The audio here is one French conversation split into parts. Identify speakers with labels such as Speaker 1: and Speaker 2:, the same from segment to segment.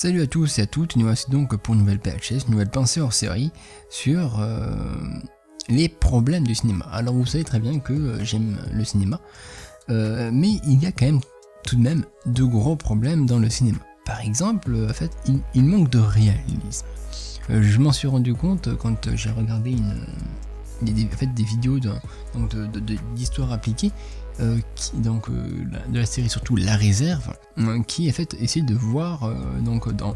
Speaker 1: Salut à tous et à toutes, nous voici donc pour une nouvelle PHS, une nouvelle pensée hors série sur les problèmes du cinéma. Alors vous savez très bien que j'aime le cinéma, mais il y a quand même tout de même de gros problèmes dans le cinéma. Par exemple, en fait, il manque de réalisme. Je m'en suis rendu compte quand j'ai regardé des vidéos d'histoire appliquée, de la série surtout La Réserve, qui en fait essaie de voir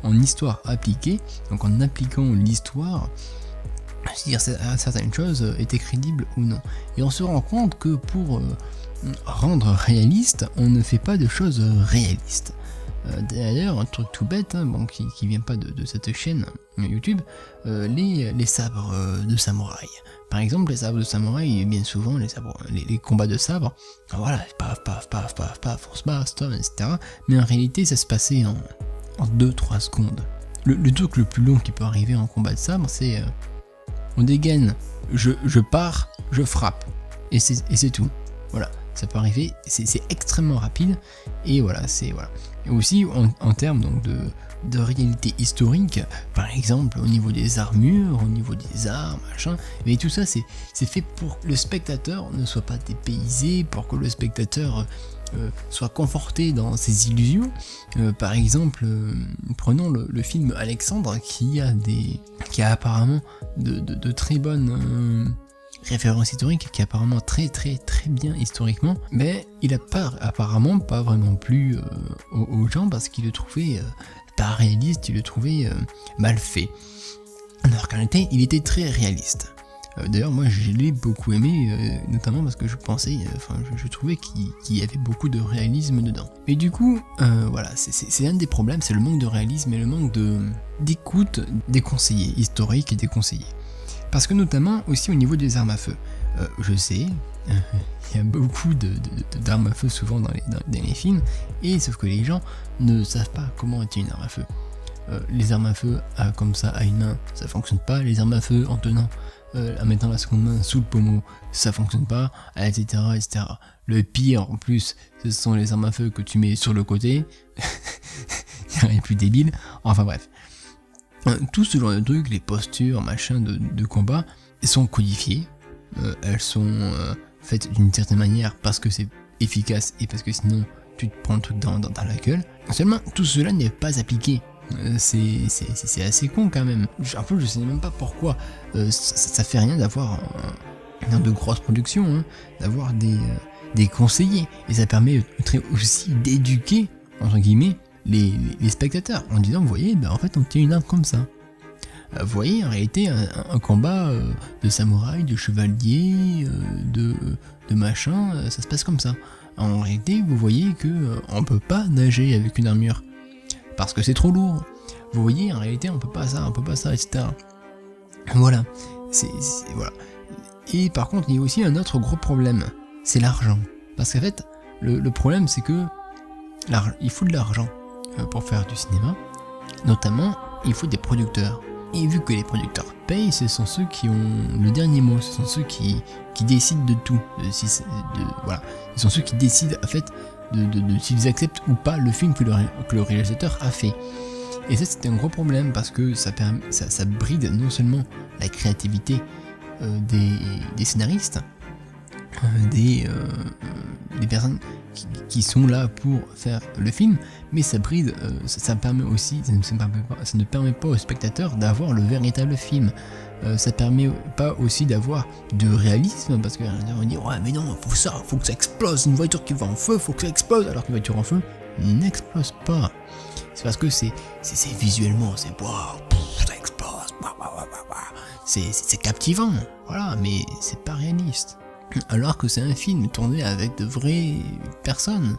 Speaker 1: en histoire appliquée, donc en appliquant l'histoire, si dire certaines choses étaient crédibles ou non. Et on se rend compte que pour rendre réaliste, on ne fait pas de choses réalistes. D'ailleurs, un truc tout bête, qui vient pas de cette chaîne YouTube, les sabres de samouraï. Par exemple, les sabres de samouraï, bien souvent, les combats de sabres, voilà, paf, paf, paf, paf, paf, on se bat, stop, etc. Mais en réalité, ça se passait en 2-3 secondes. Le truc le plus long qui peut arriver en combat de sabre, c'est on dégaine, je pars, je frappe, et c'est tout. Voilà. Ça peut arriver, c'est extrêmement rapide, et voilà, Et aussi en termes donc de réalité historique, par exemple au niveau des armures, au niveau des armes, machin, mais tout ça c'est fait pour que le spectateur ne soit pas dépaysé, pour que le spectateur soit conforté dans ses illusions. Par exemple, prenons le film Alexandre qui a apparemment de très bonnes référence historique, qui est apparemment très bien historiquement, mais il a apparemment pas vraiment plu aux gens parce qu'il le trouvait pas réaliste, il le trouvait mal fait. Alors qu'en réalité, il était très réaliste. D'ailleurs, moi je l'ai beaucoup aimé, notamment parce que je trouvais qu'il y avait beaucoup de réalisme dedans. Et du coup, voilà, c'est un des problèmes, c'est le manque de réalisme et le manque d'écoute des conseillers historiques et des conseillers. Parce que notamment aussi au niveau des armes à feu, je sais, il y a beaucoup d'armes à feu souvent dans les films, et sauf que les gens ne savent pas comment utiliser une arme à feu. Les armes à feu comme ça à une main, ça fonctionne pas. Les armes à feu en mettant la seconde main sous le pommeau, ça fonctionne pas, etc., etc. Le pire en plus, ce sont les armes à feu que tu mets sur le côté, il n'y a rien de plus débile, enfin bref. Tout ce genre de trucs, les postures, machin de combat, sont codifiées, elles sont faites d'une certaine manière parce que c'est efficace et parce que sinon tu te prends le truc dans la gueule. Seulement, tout cela n'est pas appliqué. C'est assez con quand même. En plus, je sais même pas pourquoi ça fait rien d'avoir de grosses productions, d'avoir des conseillers. Et ça permet aussi d'éduquer, entre guillemets, les spectateurs en disant, vous voyez, en fait on tient une arme comme ça. Vous voyez, en réalité un combat de samouraï, de chevalier, de machin, ça se passe comme ça. En réalité, vous voyez que on peut pas nager avec une armure parce que c'est trop lourd. Vous voyez, en réalité on peut pas ça, etc. Voilà. Voilà. Et par contre, il y a aussi un autre gros problème, c'est l'argent. Parce qu'en fait, le problème c'est que il faut de l'argent pour faire du cinéma, notamment il faut des producteurs. Et vu que les producteurs payent, ce sont ceux qui ont le dernier mot, ce sont ceux qui décident de tout. Voilà. Ce sont ceux qui décident en fait de s'ils acceptent ou pas le film que le réalisateur a fait. Et ça c'est un gros problème parce que ça bride non seulement la créativité des scénaristes, des personnes qui sont là pour faire le film, mais ça bride, ça ne permet pas aux spectateurs d'avoir le véritable film. Ça permet pas aussi d'avoir de réalisme, parce que on dit ouais mais non, faut que ça explose, une voiture qui va en feu, faut que ça explose, alors qu'une voiture en feu n'explose pas. C'est parce que c'est visuellement, c'est waouh, ça explose, c'est captivant, voilà, mais c'est pas réaliste. Alors que c'est un film tourné avec de vraies personnes,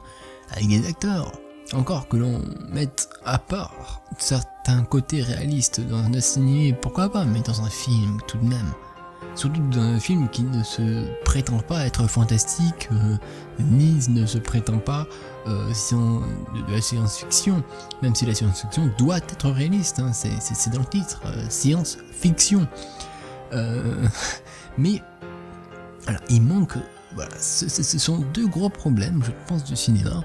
Speaker 1: avec des acteurs. Encore que l'on mette à part certains côtés réalistes dans un dessin animé, pourquoi pas, mais dans un film tout de même. Surtout dans un film qui ne se prétend pas être fantastique, ni ne se prétend pas de la science-fiction, même si la science-fiction doit être réaliste, c'est dans le titre, science-fiction. Mais alors, il manque, voilà, ce sont deux gros problèmes, je pense, du cinéma.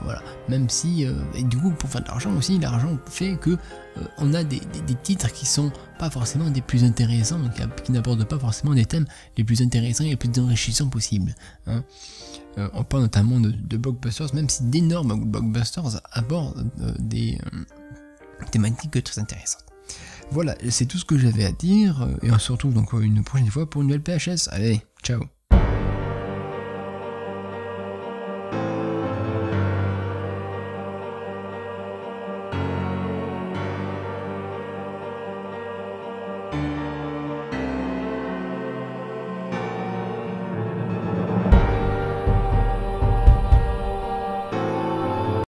Speaker 1: voilà. Même si, et du coup, pour faire de l'argent aussi, l'argent fait que on a des titres qui sont pas forcément des plus intéressants, qui n'abordent pas forcément des thèmes les plus intéressants et les plus enrichissants possibles. Hein. On parle notamment de blockbusters, même si d'énormes blockbusters abordent des thématiques très intéressantes. Voilà, c'est tout ce que j'avais à dire, et on se retrouve donc une prochaine fois pour une nouvelle PHS. Allez, ciao!